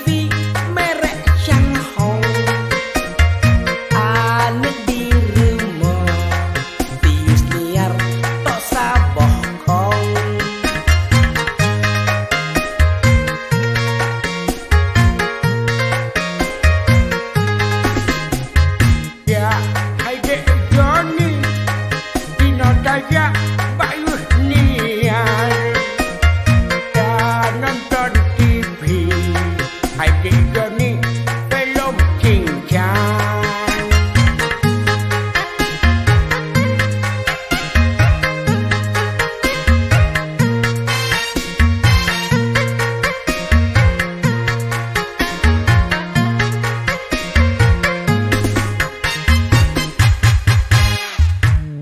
TV merek Shanghong. Anak di rumah tius liar tok saboh kong. Ya hai dek Johnny dino daya bayuh niar dan nonton TV. Hai dek Johnny film cincang.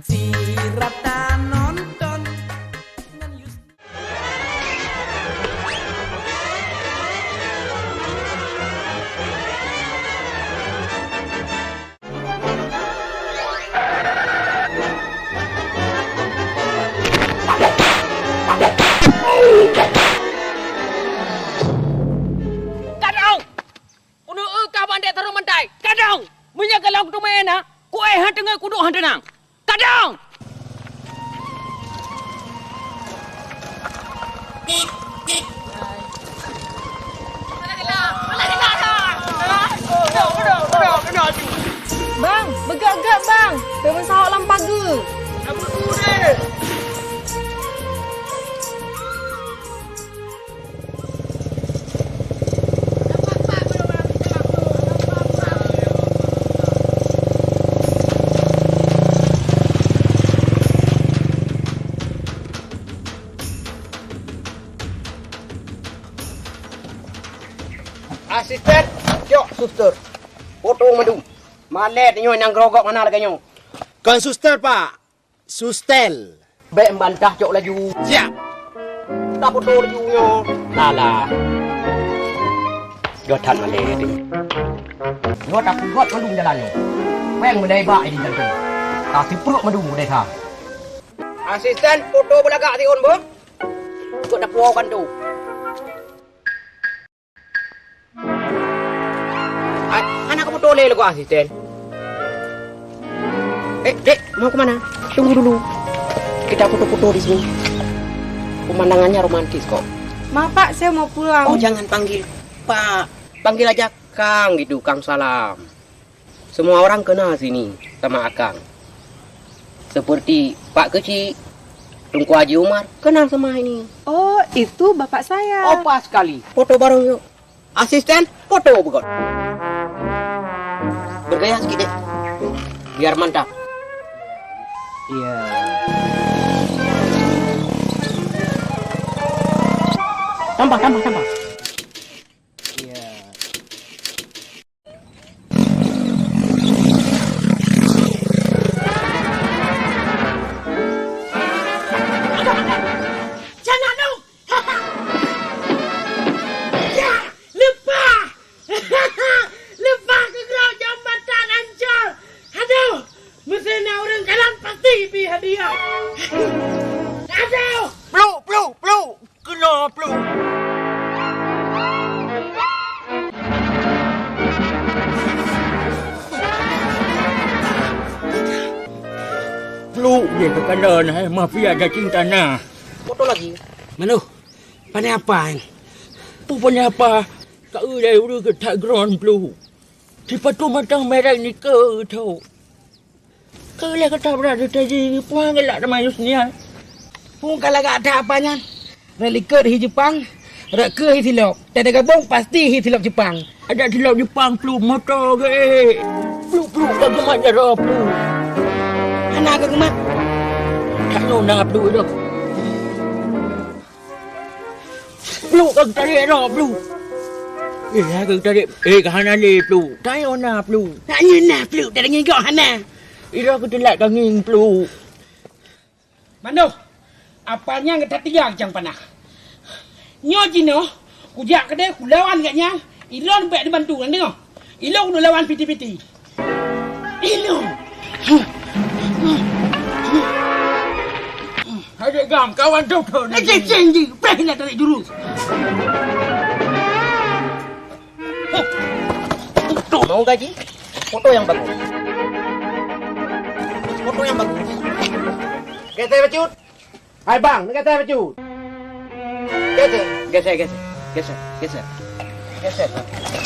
Si Rata nonton ngan Yus. Kadang! Unu ka bandek taruh mentai. Kadang! Munya kalau tu main na, ku han tengah kuduk han tenang. Kadang! Bang, bergerak-gerak bang. Temen sahak lam pagar. Apa tu deh? Asisten, cok suster. Foto madu. Malet nyo nang gerogok mana lagi nyo? Bukan suster, Pak. Sustel. Baik membantah cok laju. Siap. Tak foto laju nyo. Lala. Dua tan malet ni. Dua tak kuat madu jalan nyo. Peng mendai bak ini jalan tu. Kasih perut madu mendai kah. Asisten, foto belagak si on bo. Kau dah puakan tu. Anak kamu toleh lagu asisten. Dek, mau ke mana? Tunggu dulu. Kita foto-foto di sini. Pemandangannya romantis kok. Maaf pak, saya mau pulang. Oh, jangan panggil Pak. Panggil aja Kang gitu, Kang Salam. Semua orang kenal sini sama Akang. Seperti Pak Kecil, Tungku Haji Umar, kenal sama ini. Oh, itu bapak saya. Oh, pas sekali. Foto bareng yuk. Asisten, foto bukan. Bergaya sedikit deh. Biar mantap. Iya. Tambah. Iya. Jangan dong! Ya! Lupa! Lupa ke gerak jambatan Ancol! Aduh! Mesin orang kanan pasti pi hadiah! Aduh! Peluk! Kena peluk! Peluk dia ke kanan, mafia cacing tanah. Foto lagi. Manu, pandai apa? Pandai apa? Kau dah udah ke tak ground blue. Cepat tu matang merah ni ke tau. Kau lah kata berada tadi puang gelak nama Yusnia. Pun kalau tak ada apanya, relikut di Jepang, reka di silap. Tak ada gabung, pasti di silap Jepang. Ada silap Jepang blue motor ke? Blue kau gemat darah blue. Anak ke gemat? Tak tahu nak blue itu. Blue kau tarik darah blue. Kau tarik. Kahana ni blue. Tarik ona blue. Tak nyena peluk, tak ada ngigok Hana. Ira aku telat kanging blue. Mano, apanya yang tak tiga jang panah. Nyo jino, kujak kedai kulawan katnya. Ilon baik dibantu kan tengok. Ilon kudu lawan piti-piti. Ilon. Adik gam, kawan doktor ni. Janji, pengen nak tarik jurus. Mau gaji? Foto yang bagus. Foto yang bagus. Geser pecut. Hai bang, geser pecut. Geser. Geser, geser. Geser, geser. Geser.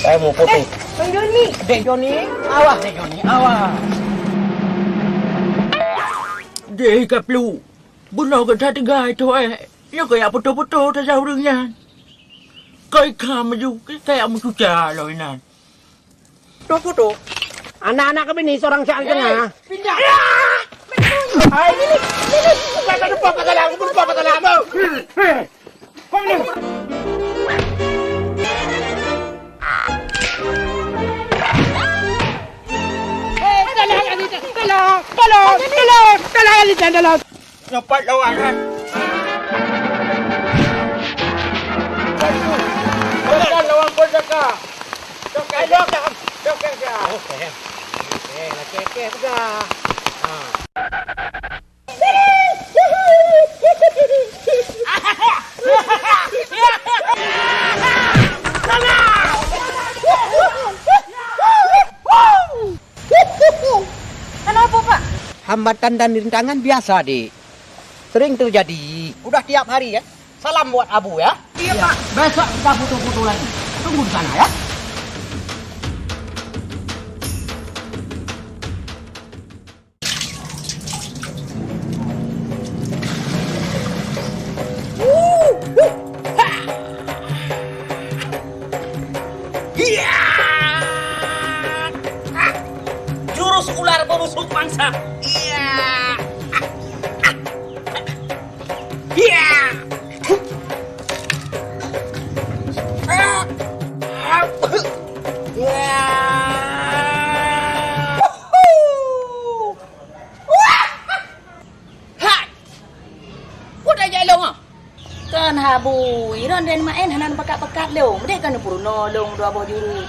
Saya mau foto. Bang Joni. Dek Joni, awas Dek Joni, awas. Deh kaplu. Bunuh ke tak tegai tu Yo kayak foto-foto tak jauh dengan. Kau ikan maju, kayak mencuca loh inan. Foto. Anak-anak kami ni seorang siang tengah. Pindah. Hai ini. Bukan ada apa dalam, bukan apa dalam. Kau ni. Tolong. Dapat lawan kan? Bukan lawan perdeka. Dokter. Okey, sudah. Kenapa, Pak? Hambatan dan rintangan biasa, Dik. Sering terjadi. Udah tiap hari ya. Salam buat Abu ya. Iya, Pak. Besok kita foto-foto lagi. Tunggu di sana ya. Jurus ular pembusuk mangsa. Kan habu, iron dan main hanan pekat-pekat lo. Mereka kan perlu nolong dua bojuru.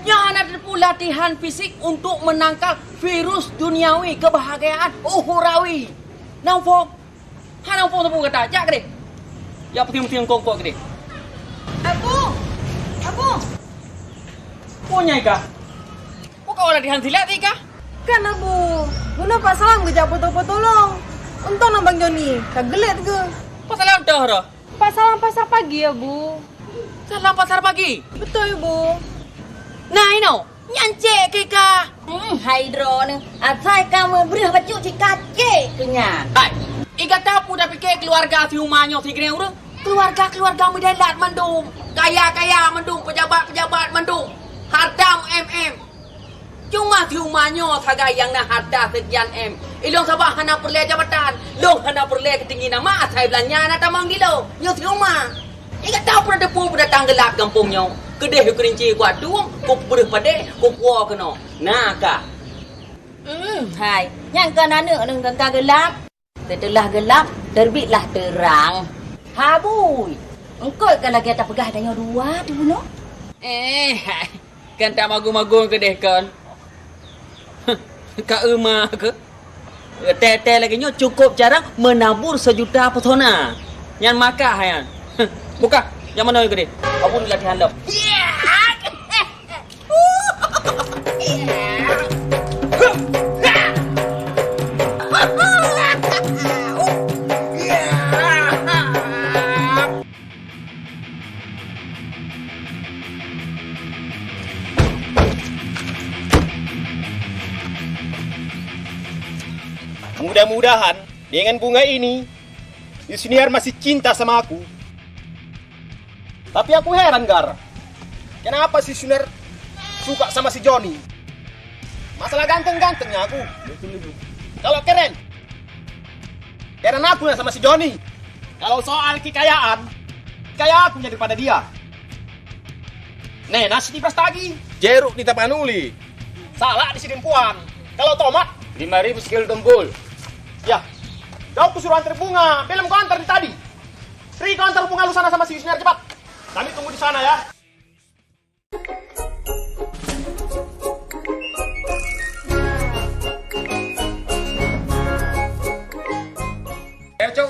Yang ada latihan fisik untuk menangkal virus duniawi kebahagiaan uhurawi. Nampak? Hanang pun tu kata, jak kede. Ya penting-penting kok kede. Abu. Punya ika. Kau latihan silat ika? Kan Abu. Guna Pak Salam ke jawab foto-foto long. Untung nang Bang Joni. Kagelet ke? Pasal dah dah. Pak Salam pasar pagi, Abu. Salam pasar pagi. Betul, Ibu. Nah, ini nyancek ke ka. Hydro ni. Asai kamu beri baju si kacik kenyang. Hai. Ika tapu dah fikir keluarga si rumahnya si kena urang. Keluarga mendalat mendung. Kaya mendung, pejabat mendung. Hartam MM. Cuma si rumahnya sagai yang nak harta sekian M. Ilong sabah hana perle jabatan. Long hana perle ketinggi nama asai belanja nak tamang dilo. Nyo si rumah. Ika tahu pernah depu pada tanggelap kampungnya. Kedeh kerinci kuat duang, ku bereh pada, ku kuah kena. Nah kah? Hai, yang kena dengan gangga gelap. Setelah gelap, terbitlah terang. Habui, engkau kan lagi atas pegah tanya dua tu no? Kan tak magung-magung kedeh kan? Kak Uma ke? Tete lagi nyo cukup jarang menabur 1 juta pesona. Yang makah hayan. Buka, yang mana kedeh? Aku ni latihan lo. Mudah-mudahan dengan bunga ini Yusniar masih cinta sama aku. Tapi aku heran, Gar. Kenapa si Yusniar suka sama si Joni? Masalah ganteng-gantengnya aku. Kalau keren aku sama si Joni. Kalau soal kekayaan aku daripada dia. Nasi di Prastagi. Jeruk di Tapanuli. Salah di Sidimpuan. Kalau tomat 5.000 sekilo tumpul. ya, kau kusuruh antar bunga. Belum kau antar di tadi. Tri, kau antar bunga lu sana sama si Yusniar cepat. Kami tunggu di sana ya.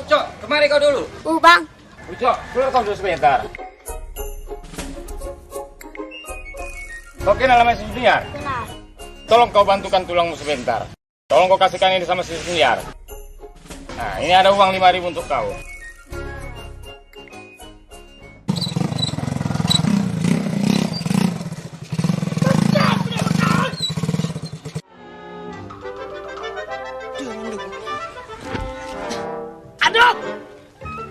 Cok, kemari kau dulu. Bang. Cok, keluar kau dulu sebentar. Kau kenal sama si Senior? Kenal. Tolong kau bantukan tulangmu sebentar. Tolong kau kasihkan ini sama si Senior. Nah, ini ada uang 5.000 untuk kau. Aduh!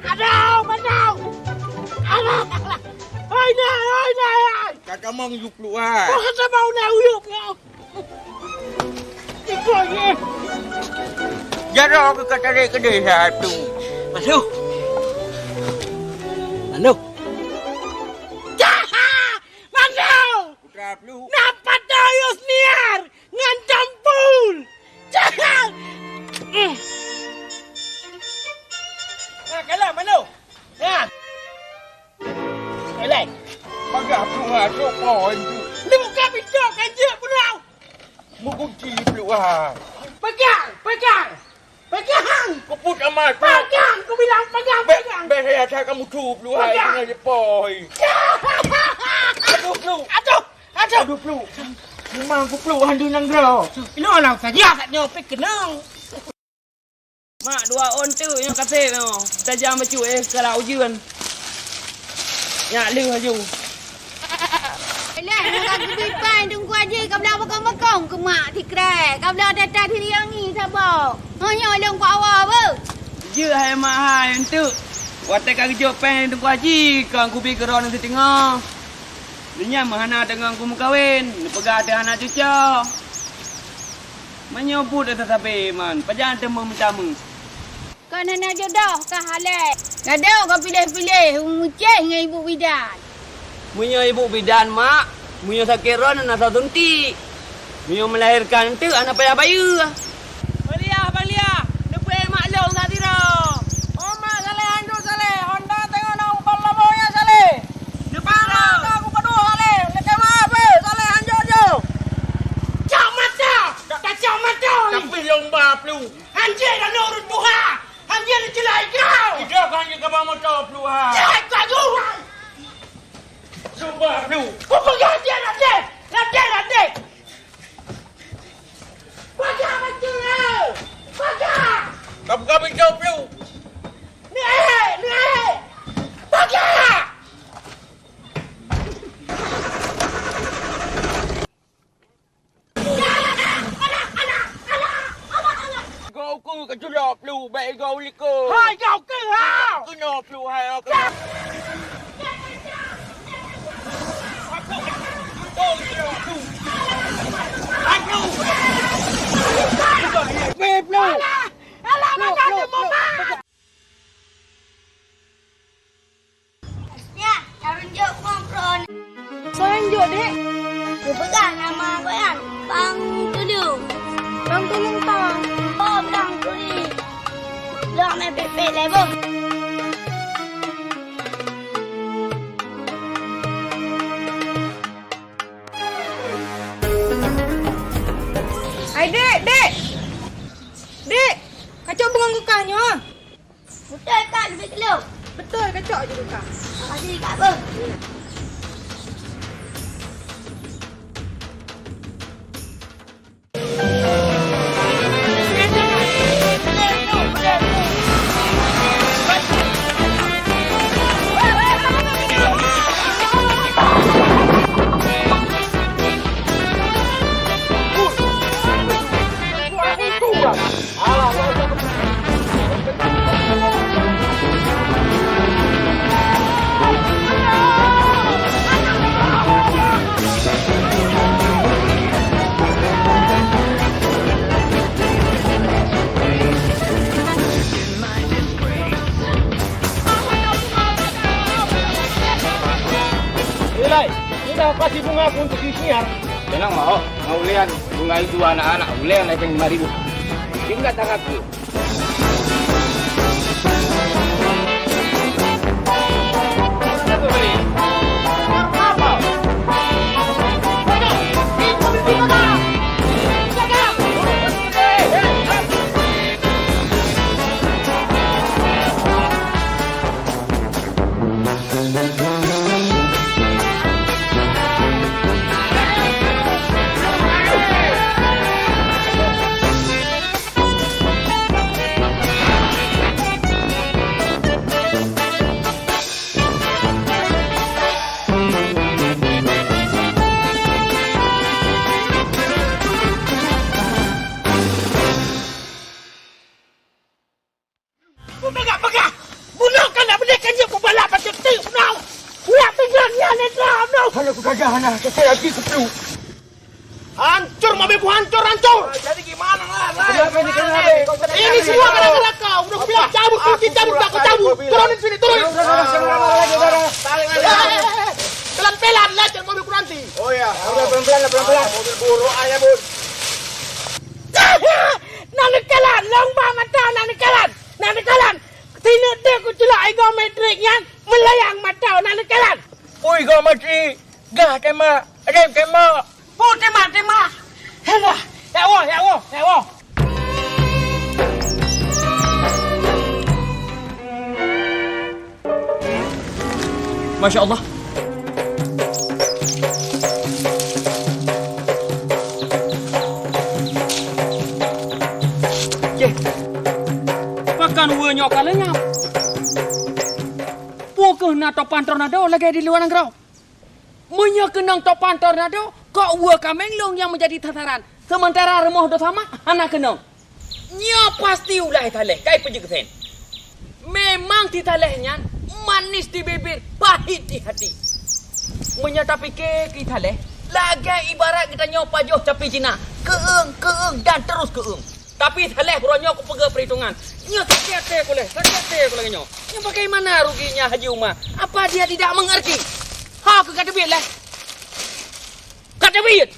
Aduh, Mandau! Alah! Hai nai! Kakak mau yuk keluar. Kau kata mau nauyuk kau? Ikut ni! Jarang aku kata dia kedai satu. Masuk! Mandau! Mandau! Putra Pelu. Nampak dayus niar! Ngancam pul! Jangan! Nah, kalah Mandau! Nah! Kalah! Pakai Pelu masuk pohon tu. Ni buka pintu kan je Mandau! Mukunci keluar. Pegang! Pegang! Pegang! Kau put amat. Pegang! Kau bilang pegang! Pegang! Biar saya kamu tu keluar. Pegang. Tengah jepoi. Aduh Pelu. Aduh! Aduh! Aduh Pelu. Memang aku Pelu handu nang grau. Ini orang saja tak nyopek kenang. Mak dua on tu yang kata tu. Tajam bacu kalau ujian. Ya lu haju. Alah, aku pipan tunggu aja kau belah bekong-bekong ke mak tikrai. Kau belah datang diri yang ni sabar. Hanya long kau awal apa? Je hai mak hai tu. Watak kerja pen tunggu haji kau aku pergi keron nanti tengah. Dunia mahana dengan aku kawin, pegang ada anak cucu. Menyebut atas sapi man, pajangan temu mentamu. Kau nak jodoh kah halal? Gaduh kau pilih-pilih mucih dengan ibu bidan. Munyo ibu bidan mak, munyo sakiron anak satunti. Munyo melahirkan tu anak payah bayu. Balia, depan maklum tak tira. Oh mak saleh anjur saleh, Honda tengok nak umpal lamonya saleh. Depan aku kedua saleh, lekai maaf saleh anjur je. Cak mata, kacau mata. Tapi lomba Pelu. Anjir dah nak urut buha. Anjir dah celai kau. Tidak kan je kapal motor Pelu ha. Celai kau. Sumpah Pelu. Kau pegang dia nanti. Pegang macam ni. Pegang. Kau jauh Pelu. Ni. Pegang. Kau ku keculok Pelu. Baik kau likut. Hai kau ke hau. Kena Pelu hai. Alah, makan tu mama. Ya, tunjuk kompron. Tunjuk dek. Dia pegang nama apa kan? Bang Tulung. Bang Tulung tang. Oh, Bang Tulung. Dah main pepek level. Hai dek. Dek, kacau penganggukahnya. Betul kan, lebih keluk. Betul, kacau je buka. Kasih dekat apa? Sudah kasih bunga aku untuk Senior. Tenang mau lihat bunga itu anak-anak, boleh naikkan 5.000. Tinggal tanganku. Sekali lagi keplu. Hancur mobilku, hancur. Jadi gimana lah? Kenapa ini? Ini semua gara-gara kau. Udah bilang cabut, kunci cabut, tak kau cabut. Turunin sini, turunin. Pelan-pelan, lecet mobilku nanti. Oh ya, udah pelan-pelan. Mobil buruk ayah bun. Nanikalan, lomba mata nanikalan. Tina dia ku celak egometriknya melayang mata nanikalan. Ui, kau mati. Gah tema, rem tema. Tema. Helah, ya wo. Masya Allah. Makan wanya kalanya. Pukul na topan tornado lagi di luar negara. Menyakenang topan tornado, kok wa kamenglong yang menjadi tataran. Sementara remah do sama anak kenong. Nya pasti ulah taleh, kai pergi ke sen. Memang di talehnya manis di bibir, pahit di hati. Menyatapi ke kita leh, lagi ibarat kita nyopa joh capi Cina. Keeng dan terus keeng. Tapi taleh kurangnya aku pegang perhitungan. Nyo sakit aku lagi nyo. Nyo bagaimana ruginya Haji Umar? Apa dia tidak mengerti? Ha, aku kata biar lah. Kata biar.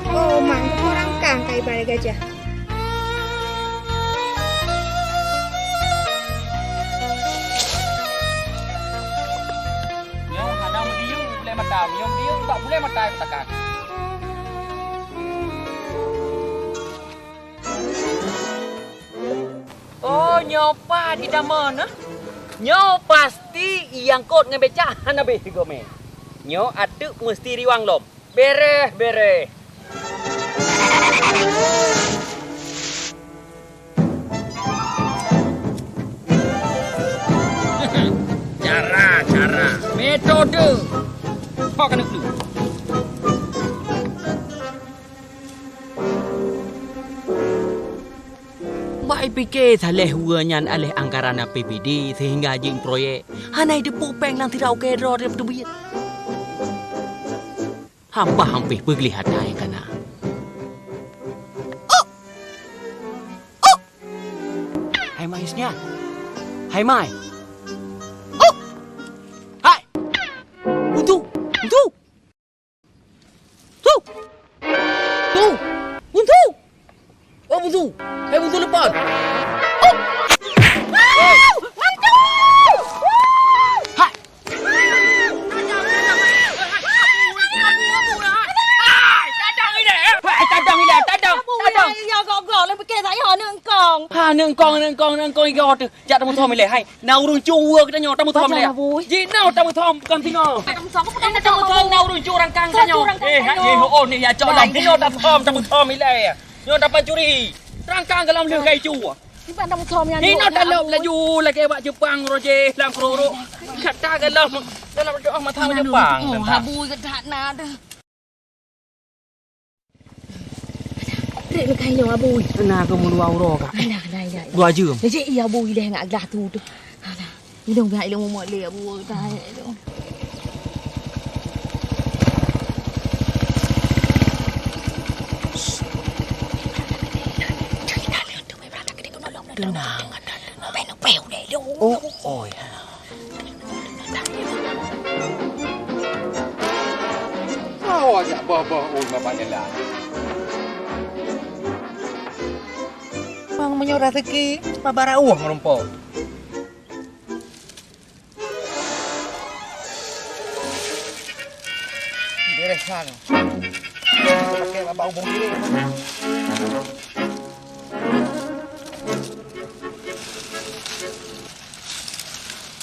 Oh, mantap orang kang kayak balik gajah. Nyo hana mendiung boleh madam. Nyo mendiung tak boleh madam katakan. Oh, nyopa di damana. Nyo pasti yang kot ngebeca hana be gome. Nyo aduk mesti riwang lom. Bere. Cara. Metode. Kau kena dulu. Baik fikir saleh huanyan alih anggaran APBD sehingga jing proyek. Hanai depu peng lang tidak okey ro dia betul. Hampa hampir pergi hatai kana. Hai maisnya. Hai mai. Hai. Untuk. Untuk. Oh, betul. Hai betul lepas. Nương con gọt dạ tao muốn thò mày lẻ hay nào rung chu vừa cái nhỏ tao muốn thò mày lẻ gì nào tao muốn thò con tí nhỏ tao muốn thò nào rung chu răng căng cái nhỏ ê hả gì hộ ôn này nhà cho lòng tí nhỏ tao muốn thò mày lẻ nhỏ tao pan curi răng căng cái lòng lừa gây chu đi nó tao lộng là du là cái bạn chụp băng rồi chê làm pro rồi khát ta cái lòng đó là cho mà thao chụp băng Habui ke tak nak dah. Rek nak kain abui. nah kamu dua euro kak Dah. 2 jam Jadi iya abui dah ngak gelah tu tu. Alah. Hidung gak ilmu mak le abui dah tu. tenang Pel deh lu. oh ya Kau ajak bawa bapaknya lah. Bang menyorah rezeki, pabara uang merumpok. Beresan. Pakai bapak hubung kiri.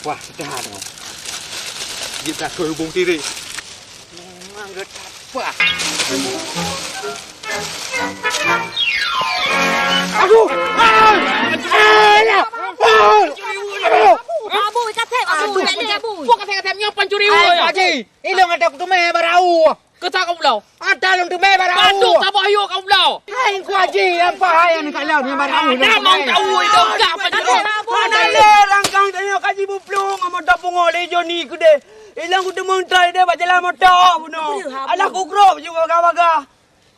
Wah, sudah ada. Kita ke hubung kiri. Memang getapa. Aduh! Abui kat tep abui. le bu. Kau kata nyopan curi Ai uang. Pak Haji, ilong ada tu me barau. Kau tak kau belau. Ada long tu me barau. Bandung tak boleh hiu kau belau. Hai Pak Haji, apa hai ni kat laut ni barau. Dah mau tahu itu enggak pancuri. Mana le langkang tanya kaji buplung ama tapung oleh Joni ku de. Ilang ku demang try de baca lah motor puno. Alah ku grop juga kawaga.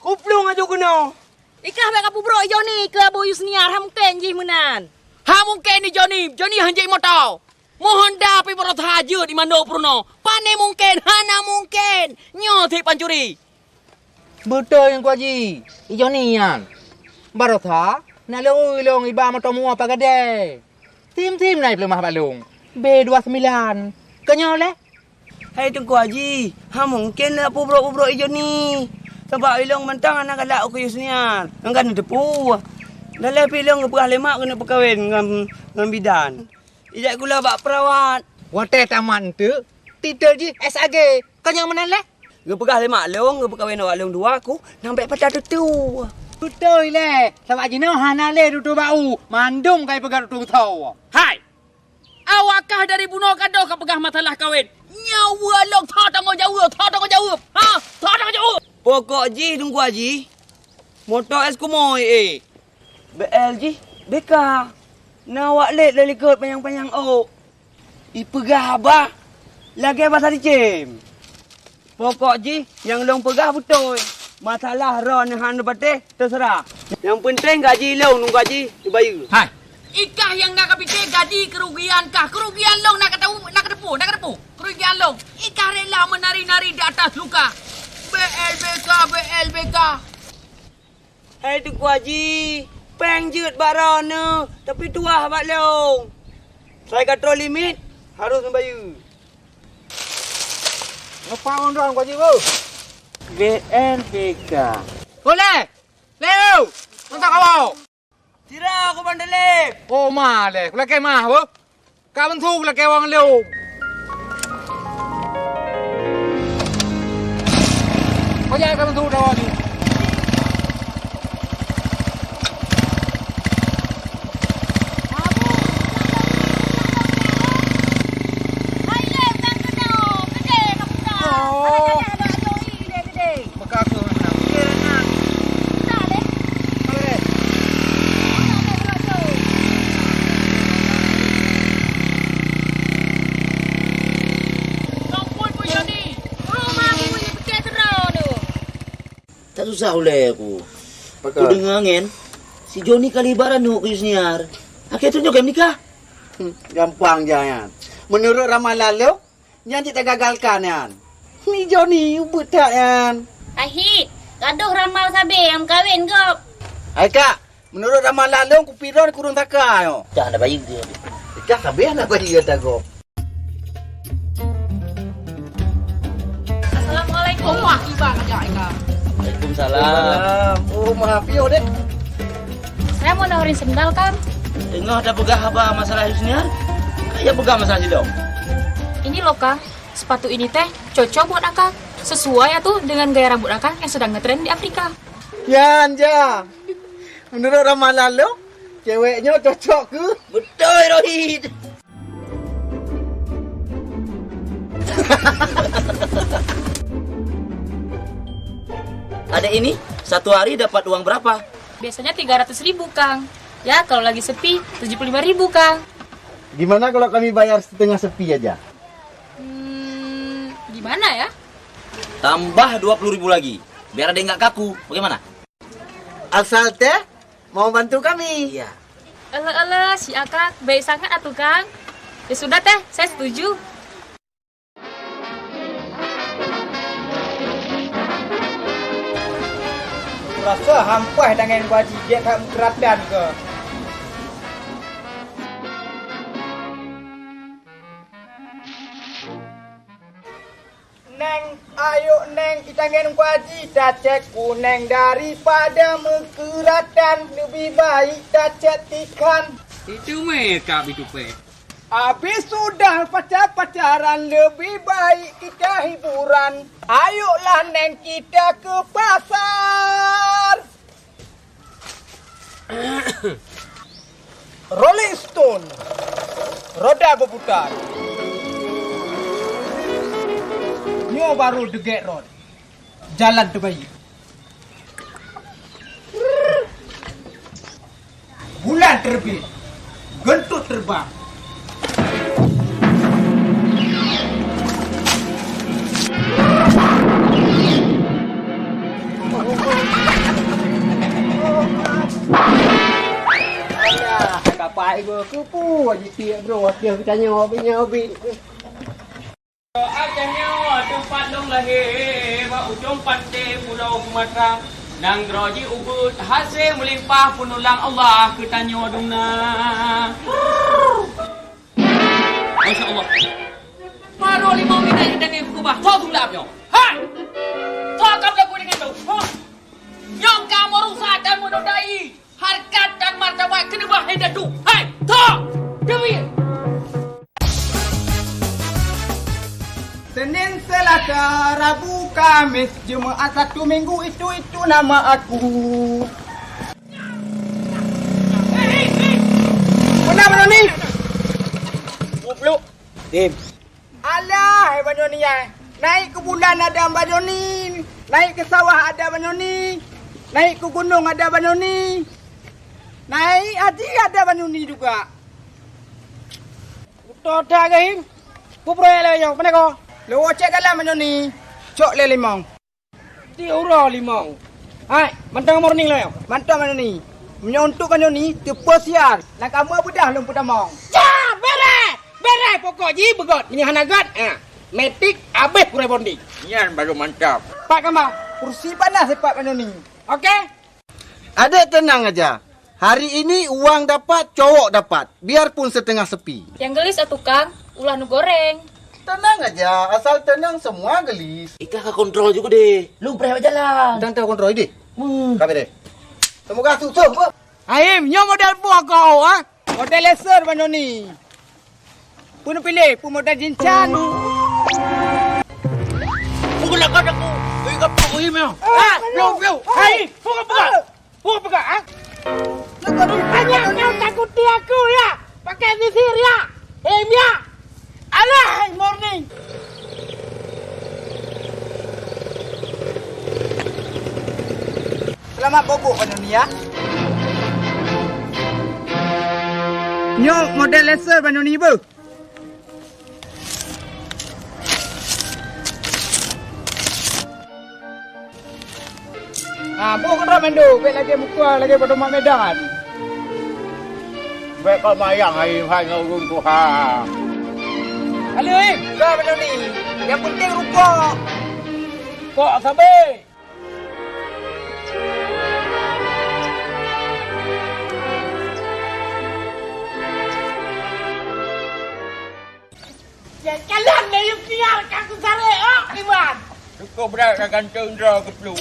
Kuplung aja kuno. Ikah bak kapu bro ijo ni ke abu Yusniar ha mungkin ji menan. Ha mungkin ni Johnny hanjai motor. Mohon dah pi berot haja di mana Bruno. Pane mungkin, hana mungkin. Nyo thi pancuri. Betul yang Pak Haji. Ijo ni yan. Barotha, nak long iba motor mua apa gade. Tim naik lemah balung. B29. Kenyo le? Hai Tengku Haji, ha mungkin lah pubrok-pubrok ijo ni. Sebab ilong mentang anak galak aku Yusniar. Engkan depu. Dalam pilong perah lemak kena berkahwin dengan bidan. Ijak gula bak perawat. Wate taman tu. Tidak ji SAG. Kenyo mana le? Ge perah lemak long, ge berkahwin awak long dua aku nampak patah tu. Betul le. Sebab Haji no hana le dudu bau. Mandum kai pegang dudu tau. Hai. Awakkah dari bunuh kado ke pegah masalah kahwin? Nyawa long tha tanggungjawab. Ha, tha tanggungjawab. Pokok ji Tengku Haji. Motor es kumoy BL ji, beka. Nawak let dari kot panjang-panjang Ipegah abah. Lagi pasal dicem. Pokok ji, yang long pegah betul. Masalah ron yang hanu patih, terserah. Yang penting gaji long nunggu gaji dibayar. Hai. Ikah yang nak fikir gaji kerugian kah? Kerugian long nak ketepu. Kerugian long. Ikah rela menari-nari di atas luka. BLBK. Hai Tengku Haji. Peng jut baron ni. Tapi tuah abang long. Saya kontrol limit. Harus membayar. Ngapa orang Pak Haji bu? BNPK. Boleh. Leo. Tentang kau. Tira aku bandelip. Oh male, kula ke mah bu. Ka bentuk kula ke wang leu. Kau jangan ka bentuk dah ni. Hai le tang kena. Gede kamu dah. Oh. Ada ada doi le gede. Maka aku mana? Kiranya. Tak le. Boleh. Kampun pun Johnny. Rumah aku ni fikir terau tu. Tak susah oleh aku. Aku dengar kan, si Johnny kalibaran tu ke Yusniar. Akhirnya tunjuk game nikah. Gampang jangan. Menurut ramalan lo, nyanyi tak gagalkan yan. Ni Johnny ubut tak yan. Ahi, gaduh ramal sabe yang kahwin kau. Hai kak, menurut ramalan lo kupiron kurung taka yo. Tak ada bayi dia. Kak kabeh nak bagi kata kau. Assalamualaikum. Oh, wah, iba aja Ika. Waalaikumsalam. Oh maaf yo dek. Saya mau nawarin sendal kan? Tengah ada pegah apa masalah Yusniar? Kayak pegah masalah silong. Ini loh Kang, sepatu ini teh cocok buat akang. Sesuai ya tuh dengan gaya rambut akang yang sedang ngetren di Afrika. Ya anja. Menurut ramalan lo, ceweknya cocok ke? Betul Rohit. Adek ini satu hari dapat uang berapa? Biasanya 300.000 Kang. Ya kalau lagi sepi 75.000 Kang. Gimana kalau kami bayar setengah sepi aja? Gimana ya? Tambah 20.000 lagi. Biar ada yang nggak kaku. Bagaimana? Asal teh mau bantu kami. Iya. Ele si akang baik sangat atuh Kang. Ya sudah teh, saya setuju. Rasa hampas dengan Pak Haji. Dia tak keratan ke? Neng, ayo Neng, kita ngen Pak Haji. Cacek kuneng daripada mekeratan. Lebih baik cacek ikan. Itu mereka bitupe. Habis sudah pacaran lebih baik kita hiburan. Ayolah Neng kita ke pasar. Rolling Stone. Roda berputar. Nyo baru degek road. Jalan terbaik. Bulan terbit. Gentut terbang. Kapai gua kupu aja tiap bro, dia tanya hobi. Acehnya tempat dong lahir, wa ujung pantai Pulau Sumatera. Nang groji ubud hasil melimpah penulang Allah ketanya dungna. Masya Allah. Baru 5 minit dengan berubah. Kau tu lapnya. Hai. Kau kamu lagu dengan tu. Yang kamu rusak dan menodai harkat dan martabat kedua hidup tu. Hai. Tak. Demi. Senin, Selasa, Rabu, Kamis, Jumaat, Sabtu, Minggu, itu nama aku. Mana ni? Peluk. Tim. Alah, Abang ya. Naik ke bulan ada Abang Joni. Naik ke sawah ada Abang Joni. Naik ke gunung ada Abang Joni. Naik haji ada Abang Joni juga. Betul tak ke? Kupro yang lain, mana kau? Lu cek kalah Abang Joni. Cok le limau. Tiura limau. Hai, mantang morning lo. Mantang Abang Joni. Menyontuk Abang Joni, terposiar. Nak kamu bedah lu putamong. Cah, beres pokok ji begot. Ini hanagat. Metik habis kurai bonding. Yan baru mantap. Pak Kamal, kursi panas Pak Abang Joni. Okey? Adek tenang aja. Hari ini uang dapat, cowok dapat. Biarpun setengah sepi. Yang gelis atuh Kang, ulah nu goreng. Tenang aja, asal tenang semua gelis. Ika kontrol juga deh. Lu berapa jalan? Dan tahu kontrol ide. Kami deh. Semoga sukses. Aim, nyo modal buah kau Modal laser Abang Joni. Pun pilih, pun modal jincan. Pukul nak kau aku. Ingat pukul ini mah. Belum. Hai, buka pegang. Tanya takuti aku ya. Pakai sisir ya. Aim ya. Alah, morning. Selamat bobok Abang Joni ya. Nyo model laser Abang Joni bu. Bukan kau mendu, bet lagi muka lagi pada mak medan. Bet kau mayang hai ngurung ku ha. Halo, kau Abang Joni. Yang penting rukuk. Kok sabar. Jalan ni yang siar kaku sare Iwan. Cukup berat dah ganteng Indra ke peluk.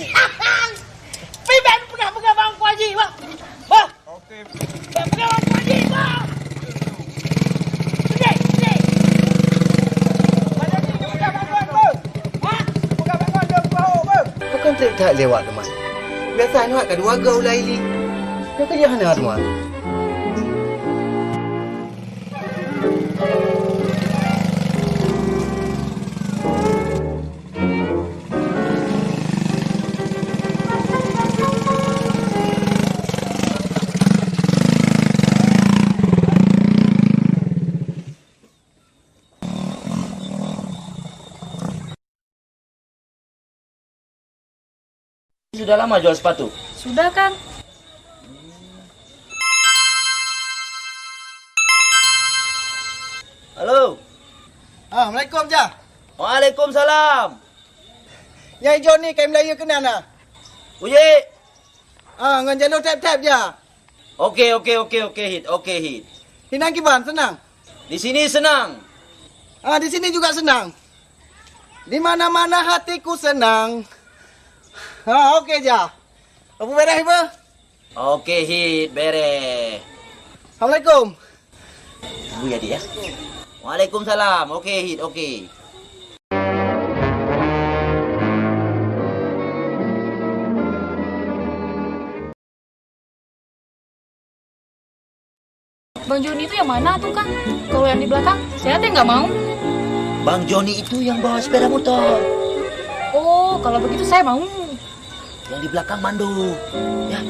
Pibat pegang bang Ku Haji, bang. Bang. Okey. Pegang bang Ku Haji, bang. Sini. Mana ni buka bangun, bang? Buka bangun dia bau, bang. Bukan tak lewat teman. Biasa anak kedua gau laili. Kau kerja hana teman. Sudah lama jual sepatu? Sudah Kang. Halo. Assalamualaikum ja. Waalaikumsalam. Nyai Joni kai Melayu kena na. Uye. Ngan jalur tap-tap ja. Okey, hit. Hinang kiban senang. Di sini senang. Di sini juga senang. Di mana-mana hatiku senang. Okey ja. Apa beres apa? Okey, hit, beres. Assalamualaikum. Bu ya dia. Waalaikumsalam. Okey, hit, okey. Bang Joni itu yang mana tuh Kang? Kalau yang di belakang, saya teh nggak mau. Bang Joni itu yang bawa sepeda motor. Oh, kalau begitu saya mau. Yang di belakang Mando. Ya.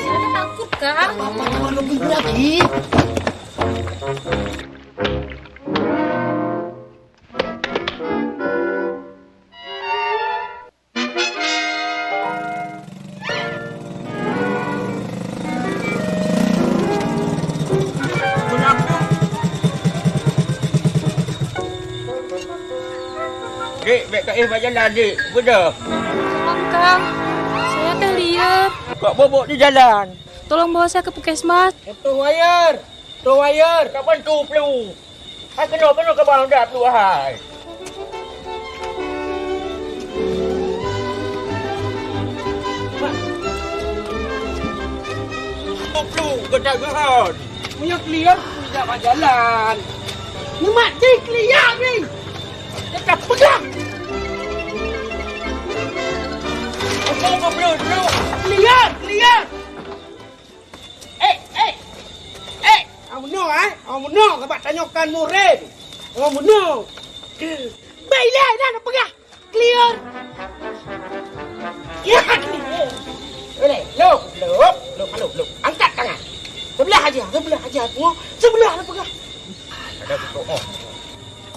Saya takut, Kang. Apa jangan lebih lagi. Dek, baik kat Pak jalan, Dek. Benar. Tolong, Kang. Saya teh lihat. Kok bobok di jalan? Tolong bawa saya ke puskesmas. Itu wayar. Kapan tu perlu? Hai kena ke bang dah tu hai. Tu perlu ke jalan. Punya clear, punya kat jalan. Ni mak dia clear ni. Dia tak pegang. Apa kau perlu? Clear. Awak benar ke tanyakan murid. Awak benar. Baiklah, dah nak pegang. Clear. Ya, clear. Boleh, luk. Angkat tangan. Sebelah aja. Sebelah nak pegang. Ada betul. Oh.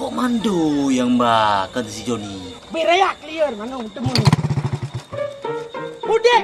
Kok Mando yang mbak kata si Joni? Beraya clear mana temu ni. Udah.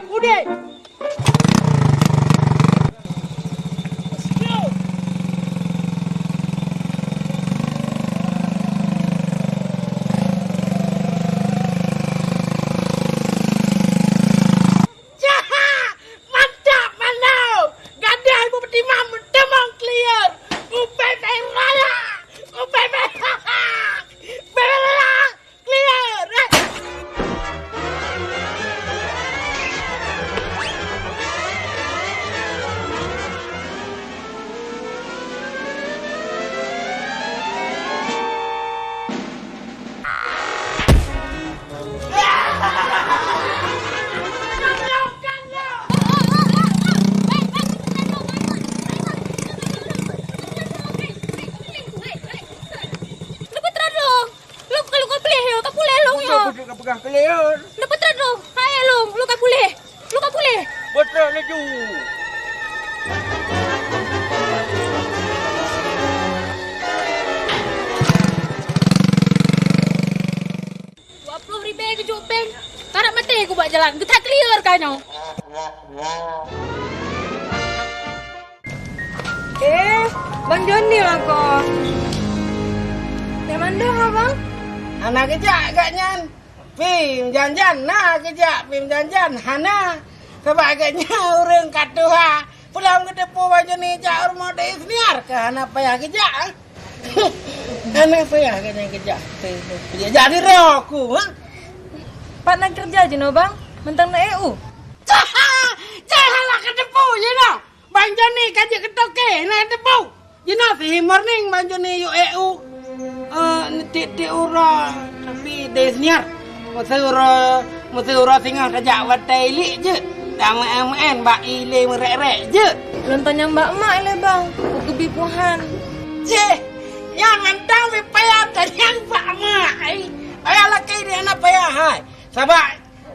Pegang clear. Dapat terus. Hai, Long. Lu kan boleh. Betul laju. RM20 kejuk peng. Karak mati aku buat jalan. Getak clear kan kau. Bang Joni lah kau. Yang mana abang? Anak kejap agaknya. Pim janjan nah kejap pim janjan hana sebab agaknya orang katuha pulang ke depo baju ni jak rumah dia senior ke anak payah kejap. Anak payah kejap. Jadi roku ha. Pak nak kerja je no bang. Mentang nak EU. Janganlah ke depo je no. Bang Joni kaji ketoke nak depo. Je no si morning bang Joni yu EU. Titik ura tapi dia senior. Mesti singa kejak watai lik je. Dah MN bak ile merek-rek je. Belum tanya mbak mak le bang. Aku bipuhan. Je, yang mentang payah tanya mbak mak. Ayah laki dia nak payah hai. Sebab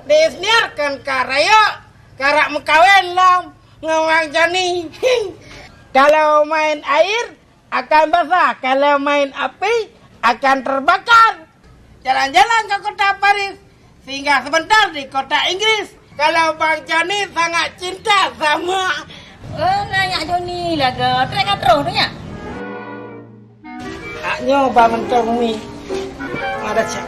dia seniorkan karaya. Karak mekawin lam. Ngawang Joni. Kalau main air akan basah. Kalau main api akan terbakar. Jalan-jalan ke kota Paris, singgah sebentar di kota Inggris. Kalau Bang Joni sangat cinta sama... nanya Joni lah ke, trek kan terus tu ya? Nyoba mentang Umi. Ada cak.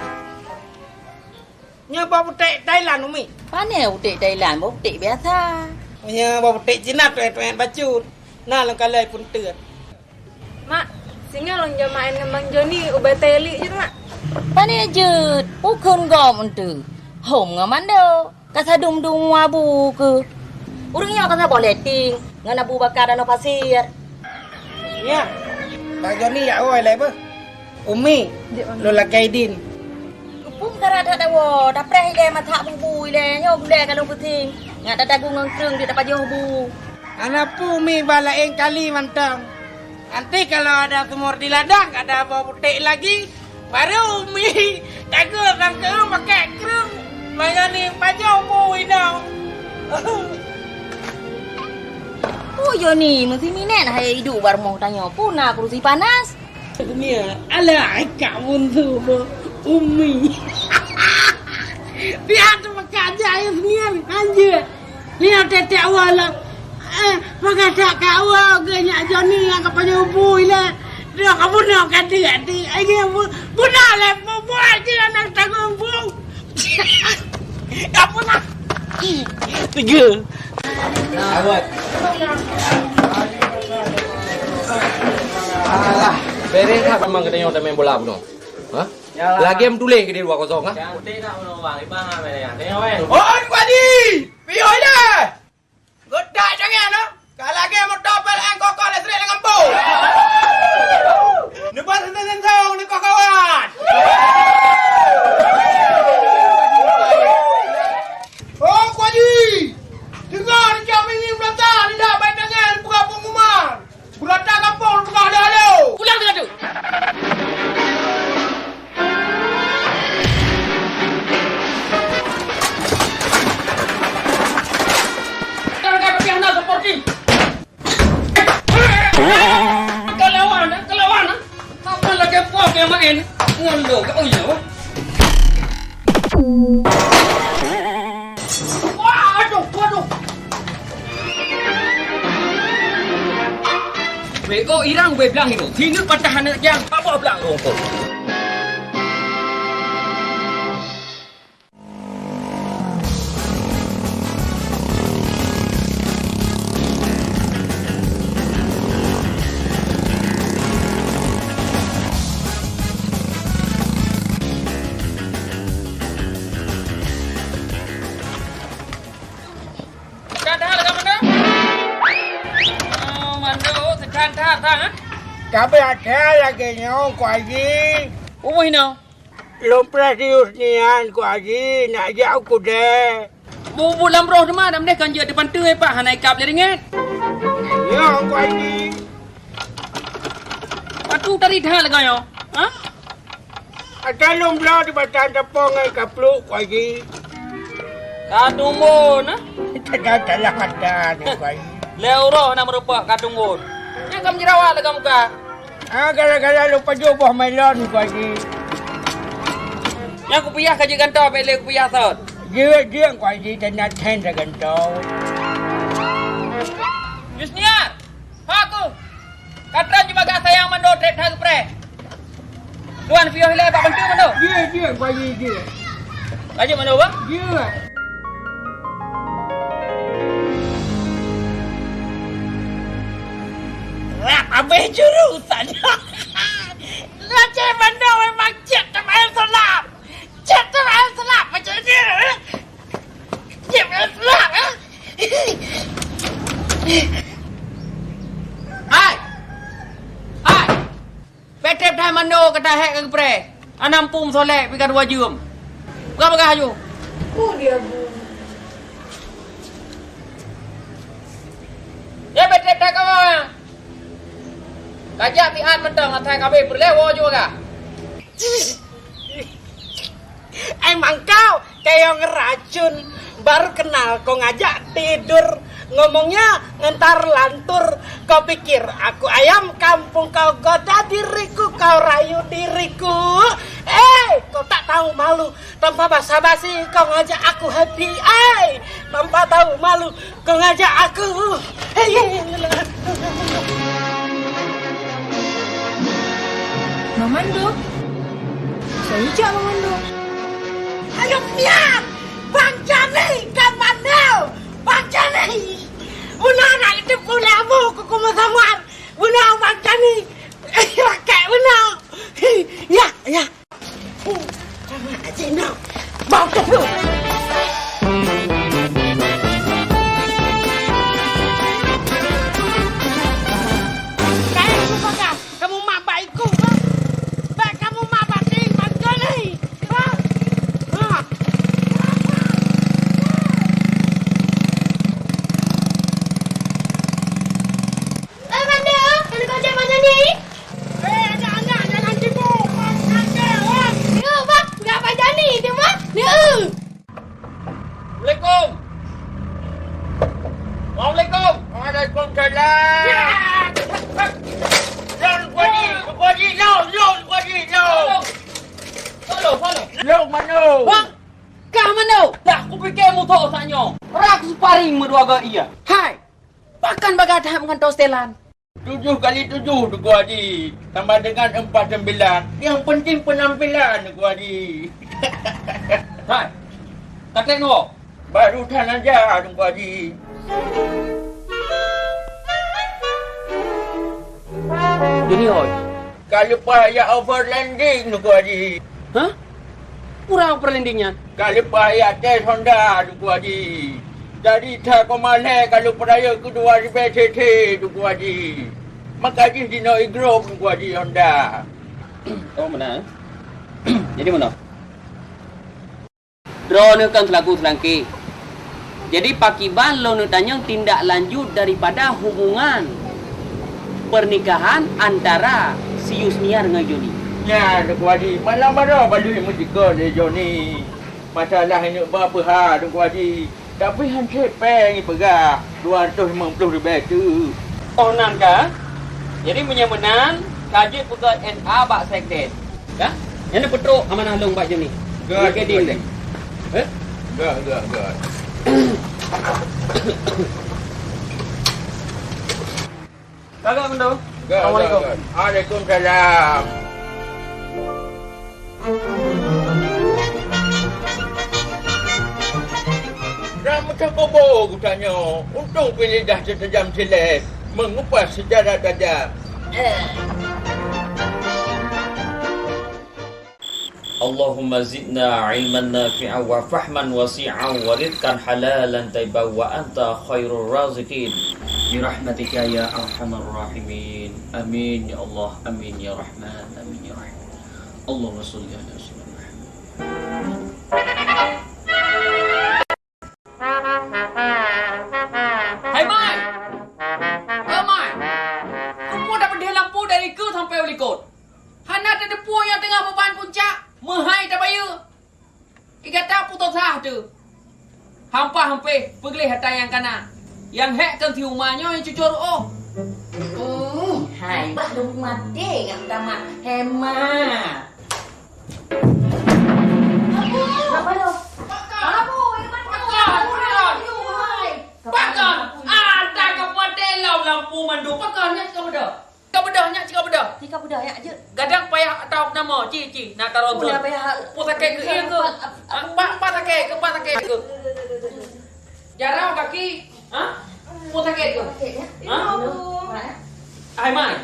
Nyoba butik Thailand Umi. Mana butik Thailand, butik biasa. Nyoba butik Cina tuan-tuan bacun. Nah, lengkalai pun ter. Mak, singa long jamain dengan Bang Joni ubah telik je mak. Pani je, bukan gom tu. Hom ngaman do. Kasa dum wabu ke. Urangnya kasa boleh ting. Ngan Abu Bakar dan pasir. Ya. Bang Joni ya oi le apa? Umi. Lola Kaidin. Pum kara ada wo, dah preh ile matak bubu ile nyo bude kalau puting. Ngat ada tagung ngkrung di tempat jauh bu. Anak Umi balain kali mantang. Nanti kalau ada sumur di ladang, ada bawa butik lagi. Baru Umi Tak ke orang ke pakai kerung. Maya ni pajau boy dah. Oh yo ni mesti minat hai hidup bar mau tanya pun nak kerusi panas. Ni ala kak buntu Umi. Dia tu makan aja ni anjir. Lihat tetek awal. Pakai tak kawal ke nyak Johnny yang kapanya ubui lah. Dia kamu nak kata hati. Ayo budak le buat je anak tanggung bung. Kamu nak. Tiga. Awak. Alah, bere tak memang katanya udah main bola betul. Hah? Lagi em tulis ke di 2-0 ah? Oh, Kuadi. Pioi dah. Godak jangan no. Kalau game topel engkau kau lesri dengan bu. Nebas sentang ni kau kawan. Oh, Kuadi. Dengar jam ini belata tidak baik dengan buka pengumuman. Belata kampung buka ada. Ulang dengan tu. Kelawan. Apa lagi pok yang main? Ngondo ke uyo. Waduh. Bego irang be belang itu. Sini patahan yang apa belang rongkok. Tapi ada lagi nyong Kuaji. Umur hina. Lompras diusnian Kuaji nak jauh kuda. Bubu lamroh demah dam deh kan je depan tu pak hanai kap le ringgit. Nyong Kuaji. Patu tari dah laga yo. Ha? Ada lompras di batan tepung ai kapluk Kuaji. Katungun ha? Tidak lah ada ni Kuaji. Leuro nak merupak katungun. Yang kamu jerawat laga muka. Gara-gara lupa jubah melon Kuaji. Yang aku piyah kaji gantau pele aku piyah sot. Dia Kuaji dan nak ten gantau. Yusniar. Ha aku. Kata cuma gak sayang mando trade hal pre. Tuan Fio hile pak bantu mando. Dia Kuaji dia. Kaji mando bang? Dia. Habis jurusan. Raja Mando memang cek teman selap. Cek teman selap macam ni. Cek teman selap. Hai. Petep dah Mando kata hek ke pre. Anam pum solek pi kadua jum. Buka haju. Dia bu. Ya petep dah kawan. Kajak tian mentang atai kabe berlewo juga. Emang kau kayak ngeracun. Baru kenal kau ngajak tidur. Ngomongnya ngentar lantur. Kau pikir aku ayam kampung. Kau goda diriku. Kau rayu diriku. Kau tak tahu malu. Tanpa basa-basi kau ngajak aku happy. Tanpa tahu malu kau ngajak aku. Mamando. Saya jak Mamando. Ayo niat. Bang Jani kan mana? Bang Jani. Una nak itu pulamu kuku masamar. Una Bang Jani. Kayak una. Ya. Sama aja no. Mau ke lu. Kamu mak baikku. Kamu mak batin Bang Jani. Mando, kan kau cek mana ni? Hai meruaga iya. Hai. Bahkan bagai mengantau setelan. 7 kali 7 Tuku Haji. Tambah dengan 49. Yang penting penampilan Tuku Haji. Hai. Tak tengok. Barusan aja Tuku Haji. Joni oi. Kalau payah overlanding Tuku Haji. Hah? Kurang perlendingnya. Kalau payah tes Honda Tuku Haji. Dari Takomale kalau peraya kedua di PCT Tuku Haji. Maka Haji di no igro Tuku Haji Honda. Oh mana? Jadi mana? Drone kan selaku selangki. Jadi pakiban lo tanya tindak lanjut daripada hubungan pernikahan antara si Yusniar dengan Joni. Ya, Tuku Haji. Malam mana balui musika dia Joni. Masalah ini berapa hal Tuku Haji. Tapi hancur peng pegah 250 ribu tu. Oh nan kah? Jadi menyamenan kaji pegat NA bak sekden. Kah? Yang petruk amanah long bak Joni. Gad. Keding deh. Gad. Kagak benda. Assalamualaikum. Waalaikumsalam. Dah macam kobo aku tanya. Untung pilih dah sejam silet. Mengupas sejarah tajam. Allahumma zidna ilman nafi'a wa fahman wasi'a wa rizqan halalan tayyiban wa anta khairur raziqin bi rahmatika ya arhamar rahimin. Amin ya Allah, amin ya Rahman, amin ya Rahim. Allahumma shalli ala sayyidina Muhammad. Hai Mai. Oh Mai. Kamu dapat dia lampu dari ke sampai ulikot. Hana ada depu yang tengah beban puncak. Mahai tak bayar. Ikata putus sah tu. Hampa-hampe pergi hatai yang kanan. Yang hek kan si rumahnya yang cucur oh. Hai, bah dong mati yang pertama. Hemat. Apa lo? Apa? Pakar. Ada kapan lampu mandu. Pakarnya cakap beda. Cakap beda. Jika budak ya je. Gadang payah tahu nama cici nak taruh tu. Budak payah. Pusake ke iya ke? Empat take ke? Jarang kaki. Ha? Pusake ke? Ha? Ai mai.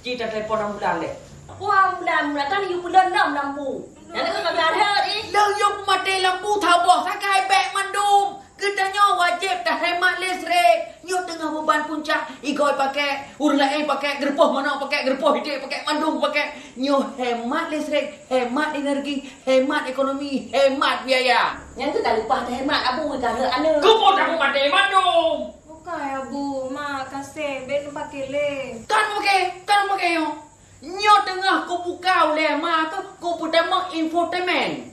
Cici telefon ambulan deh. Wah, budak kan you bulan 6 lampu. Yang tu tak ada ni. Leyuk mati lampu thaboh sakai beg mandum. Ketanya wajib dah hemat listrik. Nyok tengah beban puncak. Igoi pakai, urang lain pakai, gerpoh mana pakai, gerpoh hidup pakai, mandung pakai. Nyok hemat listrik, hemat energi, hemat ekonomi, hemat biaya. Yang tu tak lupa dah hemat abu kata ana. Kau tak mati mandung. Bukan abu, mak kasih ben pakai le. Kan pakai yo. Nyok tengah kau buka oleh mak kau pertama infotainment.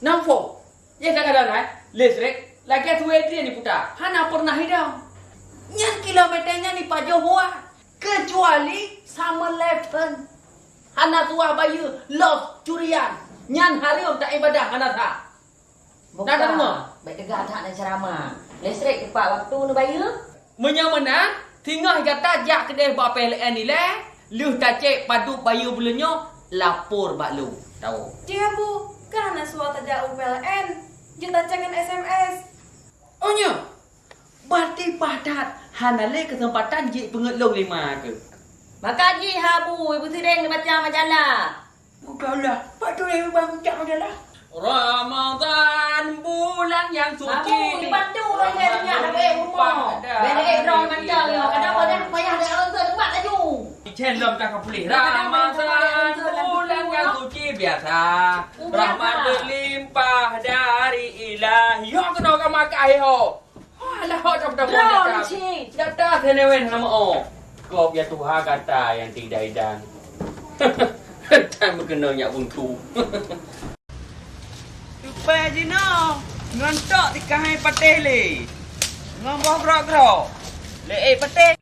Nampo. Ya tak ada lah. Listrik lagi tu dia ni putar. Hana pernah hidup. Yang kilometernya ni Pak Johor. Kecuali sama Lebanon. Hana tua bayu los curian. Nyan hari tak ibadah hana tak. Bukan. Nak dengar? Baik tegak tak nak ceramah. Listrik tepat waktu nu bayu. Menyamana tinggal kata jak kedai buat PLN ni lah. Lu tak cek padu bayu bulannya lapor bak lu. Tahu. Dia bu, kan anak suara tajak UPLN. Kita jangan SMS. Oh nya. Berarti padat hanale kesempatan je pengetlong 5 ke. Maka ji habu ibu sering baca majalah. Udahlah, padu yang baca majalah. Ramadan bulan yang suci. Abu dibantu orang yang ada rumah. Beli drone macam yo. Kenapa dia payah ada orang tu tempat laju. Chen lom tak boleh. Ramadan bulan yang suci biasa. Rahmat berlimpah dari Ilahi. Yo kena ka makai ho. Alah ho tak dah boleh. Data tenewen nama oh. Kau biar Tuhan kata yang tidak idan. Tak berkena nyak buntu. Supaya je no. Ngontok di kahai patih le. Ngomong grok-grok. Le patih.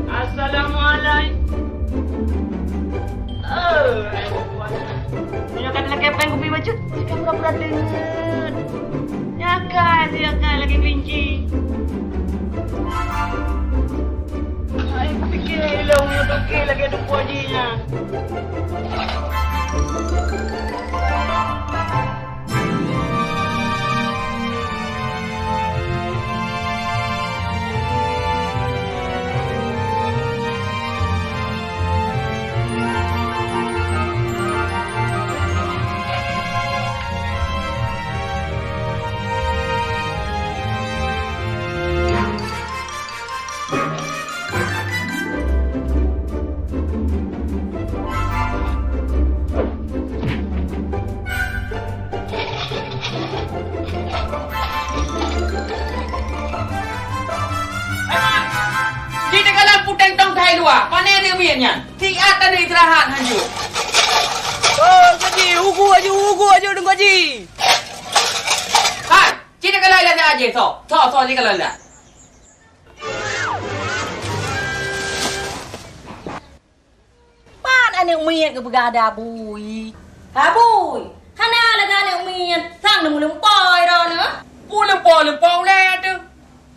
Assalamualaikum. Ni kata lagi kepeng kopi baju. Sekarang pura-pura dengar. Nyakai lagi kelinci. Ay, pikir lang yung tukil lagi ada kuajinya. Mana dia miannya? Tiada ada istirahat hanya. Oh, Gaji, hugu aja dengan Gaji. Hai, cina kalau ada aja so ni kalau ada. Pan ane mian ke begada bui. Ha bui. Kana ada ane mian sang nemu lempoi dah ne. Lempoi le tu.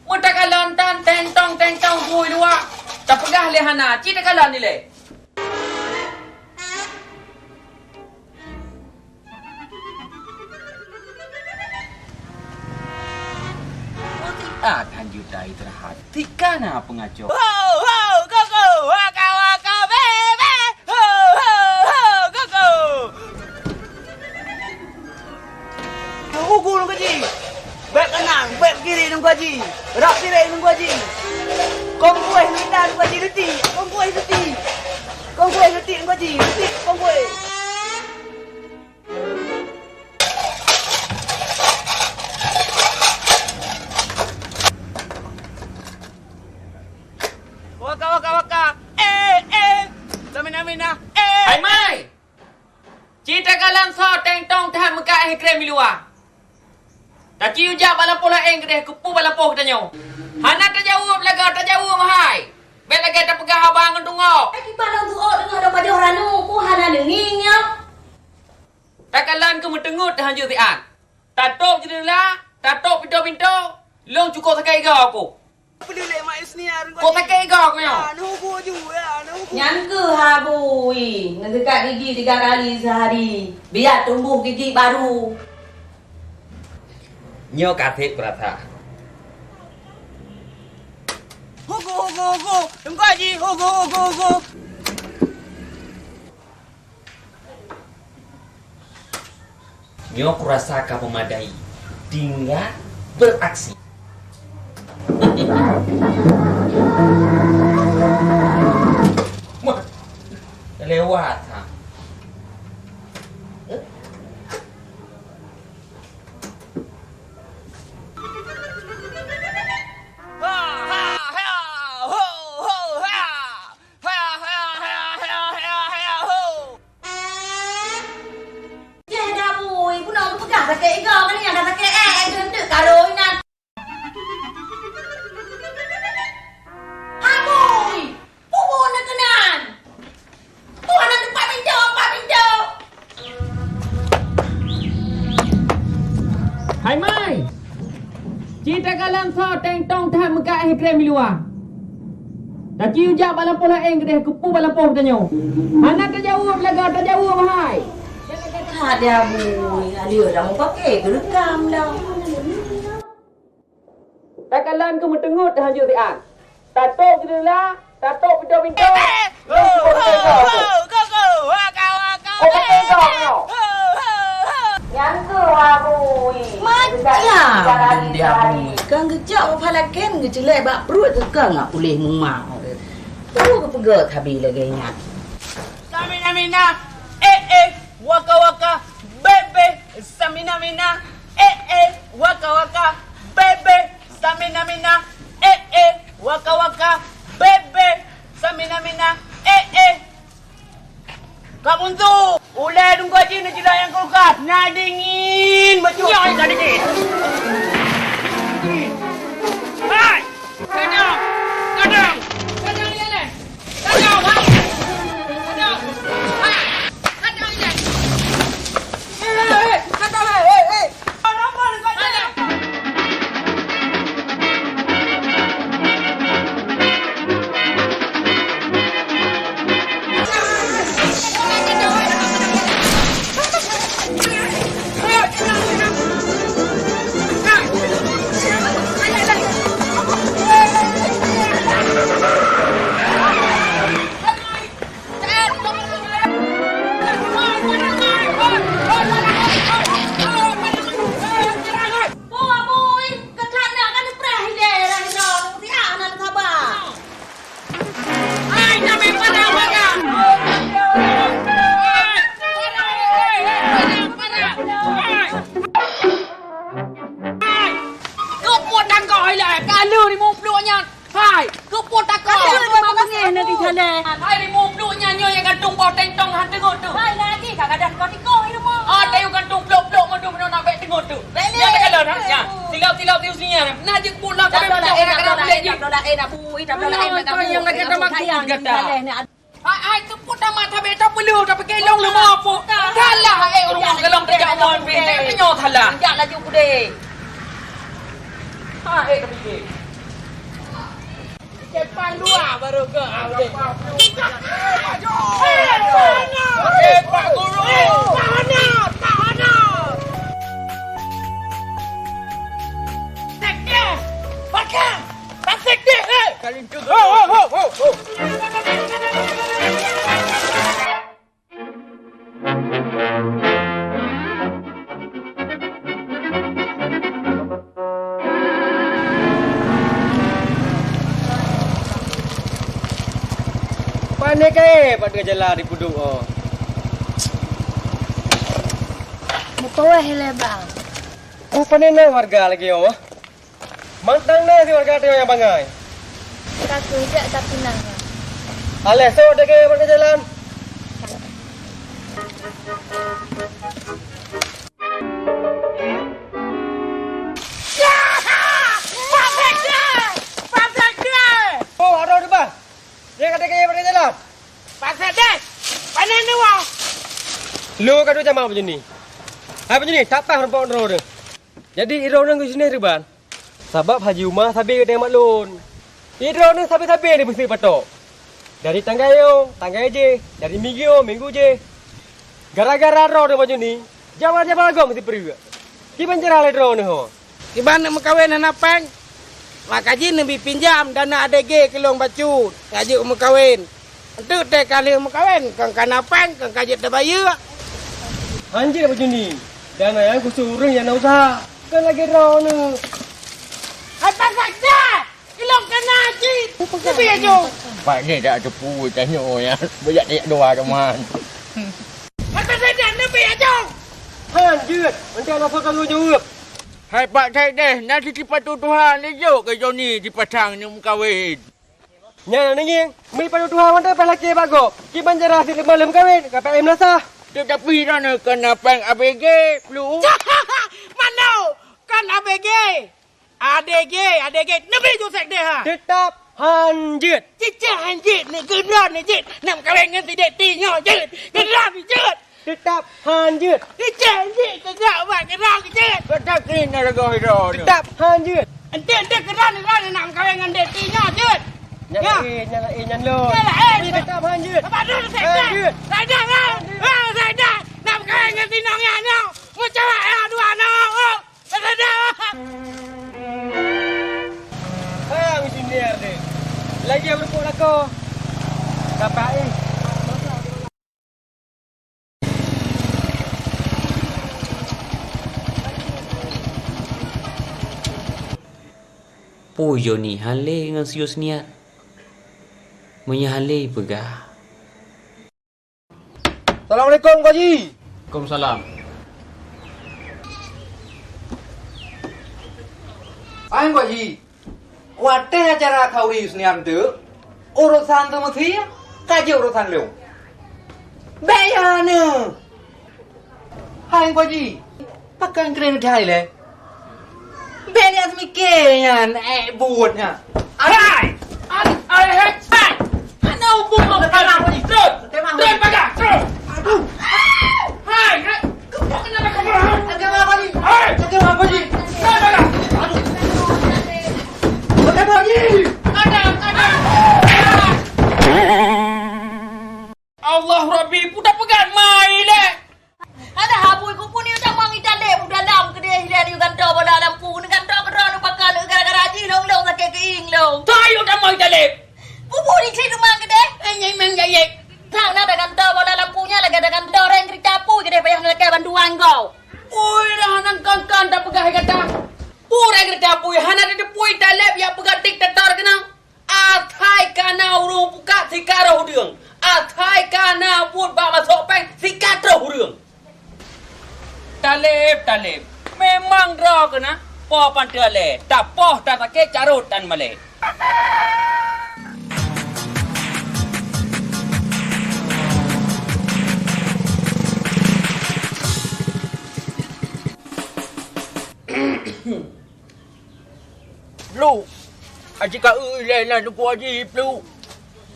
Muda kalau tentong bui dua. Tak pegah lehana, cita kalau ni le. Akan juta istirahat. Tikana pengacau. Koko, waka, bebe. Koko. Hugu nung Gaji. Bek kanan, bek kiri nung Gaji. Rak kiri nung Gaji. Con quay nó ra qua gì nó tì, con quay nó tì qua gì nó tì, con quay. Waka. Samina. Hai mai. Cita kalan so tentong tahan muka krem luar. Tak ciu jak balang pola gede kupu balang poh katanya. Hana terjauh belaga terjauh mahai. Bet lagi tak pegah abang tunggu. Ki balang tu dengar ada pada orang nu ku hana denginya. Tak kalan ke mentengut hanjur tian. Tatok jendela, tatok pintu. Long cukup sakai ga aku. Perlu lek mak isniar Kau sakai ga aku yo. Hugu juga, hugu. Nyangke habui, ngedekat gigi 3 kali sehari. Biar tumbuh gigi baru. Nyo kathik prata. Hugu. Gaji, hugu. Nyo kurasa kau memadai. Tinggal beraksi. Lewat ha. Sakit kau kan yang dah sakit untuk kalau nak. Haboi, pupu nak kenan. Tuan nak tempat pintu. Hai mai. Cita kalam so tentong tahan muka krem luar. Tak ciu jak balang pola gede kupu balang poh katanya. Hana terjauh belaga terjauh mahai. Ada bui, alia dah mau pakai gerekam dah. Tak kalan ke mentengut hanjur tian. Tatok jendela, tatok pintu. Koko, waka. Nyangke habui. Macam. Dia bui. Kang gejak palaken gejelek bak perut kang ah boleh memang. Tu kepegat habis lagi ingat. Samina. Waka, bebe, samina, waka, bebe, samina, waka, bebe, samina, kamu tu, ulai tunggu aja nak jelah yang kulkas, nak dingin, macam ni nak dingin. Hai, kadang, ni. Kadang, ha. Hai, keput tak kau. Mau mengeh nanti sana. Hai, di mulu nyanyo yang gantung bau tentong han tengok tu. Hai, lagi kadang kau tiko ini mau. Ada yang gantung blok-blok madu nak nak tengok tu. Ya tak kalau dah. Ya. Tilau tiu sini ya. Nah je pulang kau dah enak boleh je. Dah enak bui, dah enak kau yang nak kita makan kata. Hai, keput amat habis tak perlu tak pakai long lu mau apa. Salah rumah kelong tak mau pindah penyok salah. Ya laju ku deh. Hai, tapi ke. Depan dua baru ke awal. Pak Guru. Tahan. Sekte. Pakai. Tak sekte. Kali itu. Panik ke pada jalan di puduk oh. Betul bang. Oh panik na warga lagi oh. Mantang na si warga tengok yang bangai. Tak kerja tapi nang. Ale so de ke pada jalan. Oh ada di bawah. Dia kata ke pada jalan. Pasal dah. Panen ni wah. Lu kadu jam macam ni. Hai macam ni, tak payah rumput roh dia. Jadi iro nang sini riban. Sebab Haji Umar sabi ke mak lun. Iro nang sabi-sabi dia mesti patok. Dari tanggayo, je, dari minggu je. Gara-gara roh dia macam ni, jaman-jaman agak mesti pergi. Ki penjara le roh ni ho. Di mana mengkawin anak pang? Maka ji nabi pinjam dana ADG kelong bacut. Ngaji mengkawin. Itu teh kali mengkawin kang kanapang kang kajet bayar. Anjir macam ni. Dan yang aku suruh yang nak usaha. Kan lagi roh ni. Apa saja? Kelong kena ji. Tapi aja. Pak ni dah tepu tanya ya. Banyak dia doa teman. Apa saja nabi aja. Anjir, macam apa kalau jawab? Hai Pak Cai deh, nanti dipatu Tuhan ni jauh ke Johnny dipasang ni kawin. Nya ni, mi padu Tuhan mana pas laki bago. Ki banjara si malam kawin, KPM nasah. Tetapi mana kena peng ABG perlu. Mana? Kan ABG. ADG. Nabi Josek deh ha. Tetap hanjit. Cicak hanjit ni geran ni jit. Nak kawin dengan si dek tinyo jit. Geran ni jit. Tetap hanjit. Cicak hanjit kegak buat geran ni jit. Kata kena rego hiro. Tetap hanjit. Ente geran ni nak kawin dengan dek tinyo jit. Nyalain lo. Tetap hanjit. Apa dulu saya dah kan? Saya dah. Nak kawin dengan tinongnya no. Macam dua no. Saya dah. Hang sini deh. Lagi yang berpuk lako. KPM. Puyo ni hale dengan sius niat. Menyahale pegah. Assalamualaikum Pak Haji. Waalaikumsalam. Anh Pak Haji. Wateh acara kauri senian tu. Urusan tu mesti kaji urusan lu. Bayar ni. Hai Pak Haji. Pakai keren dah le. Bayar semikirnya buatnya. Hai. Ana hubung kau dengan aku ni. Terus pagar. Terus. Aduh. Hai. Kau kenapa kau? Agak apa ni? Hai. Agak apa ni? Pagar. Aduh. Agak apa ni? Ada. Allah Rabbi, budak pegang mai le. Ada habui ku pun ni dah mangi dalem dalam kedai dia ni kan dah dalam ku ni kan dah beran pakai gara-gara ji long sakit keing long. Tayo dah mai dalem. Pupu ni cerita mang kedai. Nyai mang jayek. Tang nak dengan dah dalam punya lagi dengan dah orang cerita pu kedai payah nak banduan kau. Oi dah nang kan dah pegah kata. Pura kerja pui hana de pui dalem ya pegah tik tetar kena. Athai kana urung buka sikara hudung. Athai kana put ba masuk peng sikatra hudung. Talib. Memang draw kena. Po pantai le. Tak poh tak sakit carutan male. Lu, ajika ulai tu wajib lu.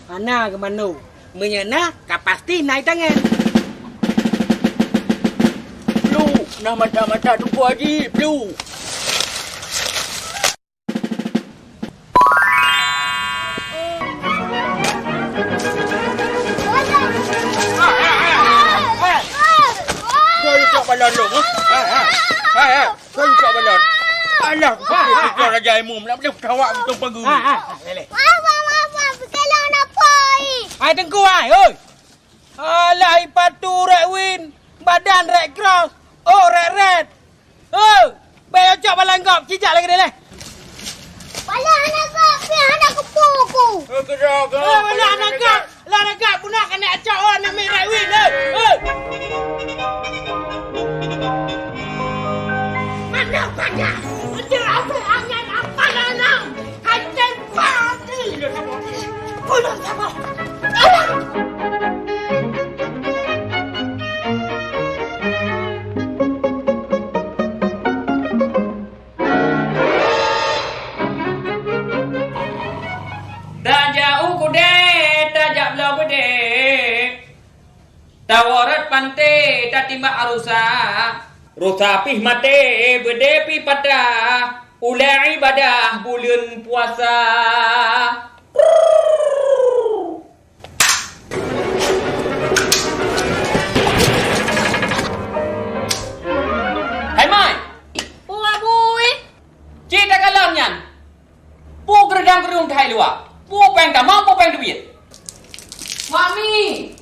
Mana ke mano? Menyana kapasti naik tangan. Lu, nak mata-mata tu wajib lu. Kau cak balon lu. Kau cak balon. Alah, kau raja imum nak boleh kawak betul pagi. Kalau nak poi. Ai tengku ai, oi. Alai patu rek win, badan rek cross. Oh, red. Oh, bayar cak balang kau, cicak lagi dia leh. Bala anak kau, anak kepuku. Gerak. Lah nak kau punak kena acak orang nak main rek win, oi. Mana pada? Apa angin apa dalam? Hati pati. Pulang sama. Tak jauh kude, tak jauh bede. Tawarat pantai, tak timba arusa. Rusa pih mate, bede pi pada. Ulai ibadah bulan puasa. Hai mai. Buat bui. Cik tak kalam nyan. Pu geredang gerung thai luar. Pu peng tamang, pu peng duit. Mami.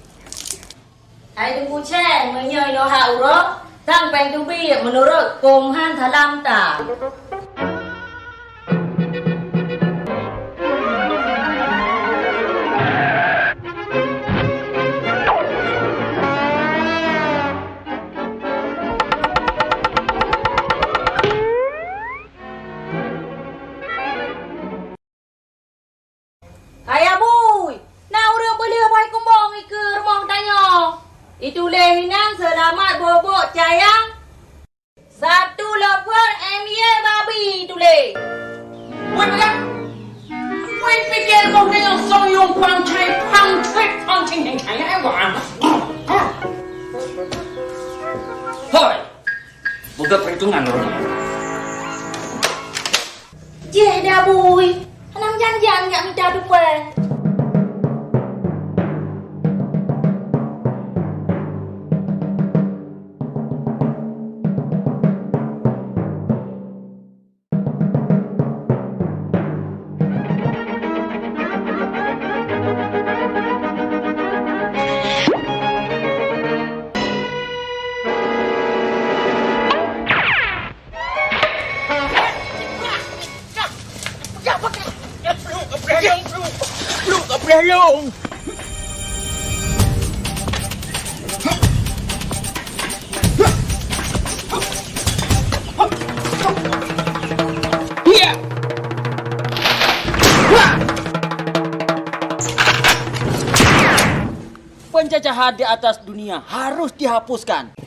Hai tunggu ceng menyoi no ha urok. Tang peng tu bi menurut Kong Han Thalam ta. Ayah bui, nak urang boleh buat kumbang ke rumah tanya. Itu lehinan selamat bobok cayang. Satu lepar MY babi itu le. Wei pegang. Wei fikir kau dengan song yung pang cing yang kaya ewan. Hoi. Buka perhitungan orang. Je dah bui. Anam jangan enggak minta duit. Belum. Iya. Penjajahan di atas dunia harus dihapuskan.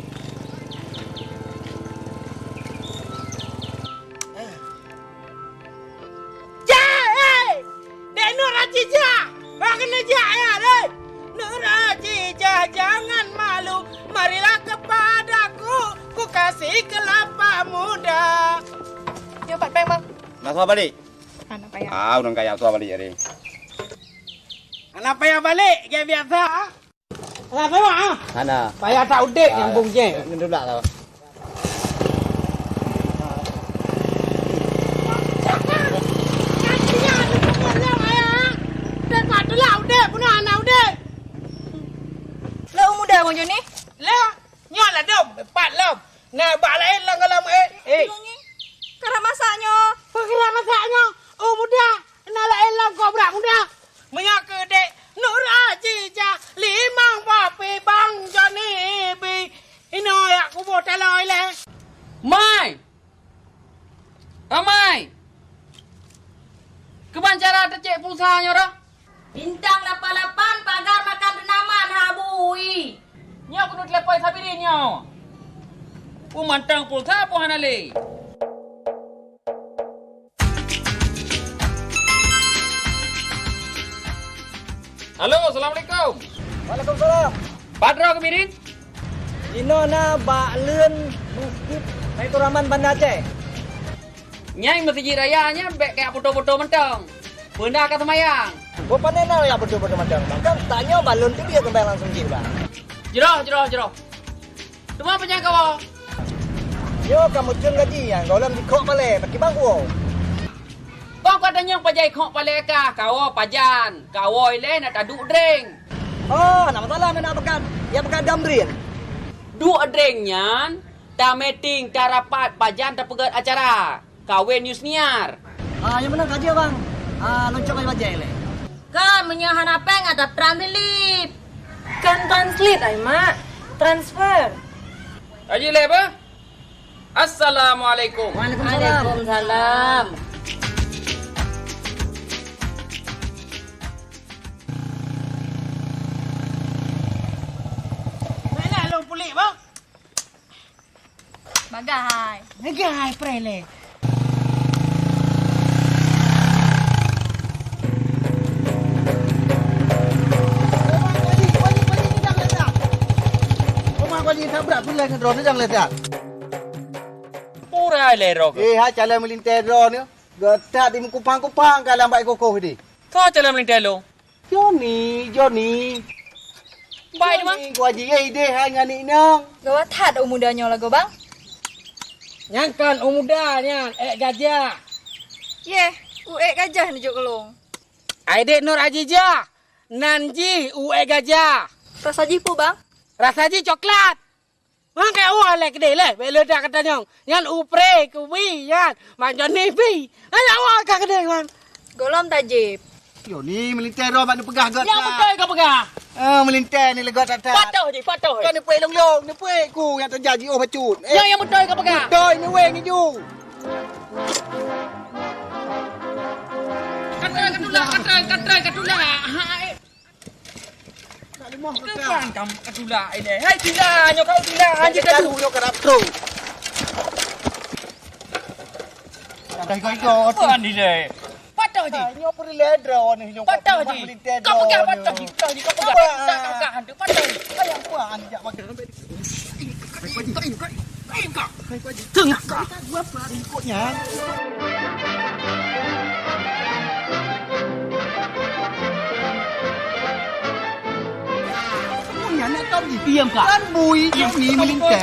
Jangan malu, marilah kepadaku, ku kasih kelapa muda. Yo, Pak Peng, Bang. Nak tua balik? Anak payah. Udah kayak tua balik hari. Anak payah balik, kayak biasa. Anak payah, Mana? payah tak udik nyambung je. Duduk tak tahu. Bang Joni? Lah, nyok lah dom, empat lom. Nah, bak lain lang kalam Cara masaknya? Cara masaknya? Oh mudah. Nah lain lang kau berak mudah. Menyak ke dek Nur Aji ja limang papi Bang Joni bi. Ino ya aku bote cek pulsanya dah. Bintang 88 pagar makan renaman habui. Nya kudu telepon sabirin nya. Mantang pulsa apa hanale? Halo, Assalamualaikum. Waalaikumsalam. Padro kemirin? Ino na ba leun bukit Hai Turaman Banda Aceh. Nyai mesti jirayanya bek kayak foto-foto mentong. Benda kata mayang. Gua panena ya betul-betul macam. Kan tanya balon tu dia kembali langsung je bang. Jero. Cuma apa kau? Yo kamu cun gaji yang kau lam dikok balik pakai bangku. Kau katanya pajai kok paleka kau pajan. Kau ile nak taduk drink. Oh, nak masalah mana pekan? Ya pekan damrin. Duk drinknya ta meeting ta rapat pajan ta pegat acara. Kawin news niar. Yang menang kaji bang. Loncok aja bajai le. Kan menyahan apa yang ada translate. Kan translate ay mak. Transfer. Haji leba? Assalamualaikum. Waalaikumsalam. Mana long pulik bang? Bagai. Negai prele. Kau ni tak berat pun lagi drone jangan lihat. Pura lero. Ha jalan melintas drone ni. Getak di kupang-kupang kalau baik kokoh di. Kau jalan melintelo. Johnny. Baik bang. Gua haji deh hai ngani nang. Gawa tad umudanya lah go bang. Nyangkan umudanya gajah. Ye, uek gajah ni kelong. Aidek Nur Ajijah. Nanji gajah. Rasa jipu bang. Rasanya coklat. Mang kayak lek deh le. Bela dah katanya. Yang upre kuwi yan. Macam ni pi. Ada kah kedai man. Golom tajib. Yo ni melintas drone mak ni pegah gat. Yang betul kau pegang. Melintas ni lega tak. Patuh. Kau ni puai long ni puai ku yang terjadi bacut. Yang betul kau pegang. Doi ni weng ni ju. Katula. Kan kamu katula ini. Hai tila, nyokau tila. Anjir kadu yo kerap tu. Dah kau ikut. Apa ni le? Patuh je. Nyo puri ledro ni nyo. Patuh je. Kau pegang patuh je. Kau pegang. Tak kau hantu patuh. Ayam puan anjak makan. Tengah. Gua apa ikutnya. Nak tahu di. Diam kau. Kan bui ni melintas.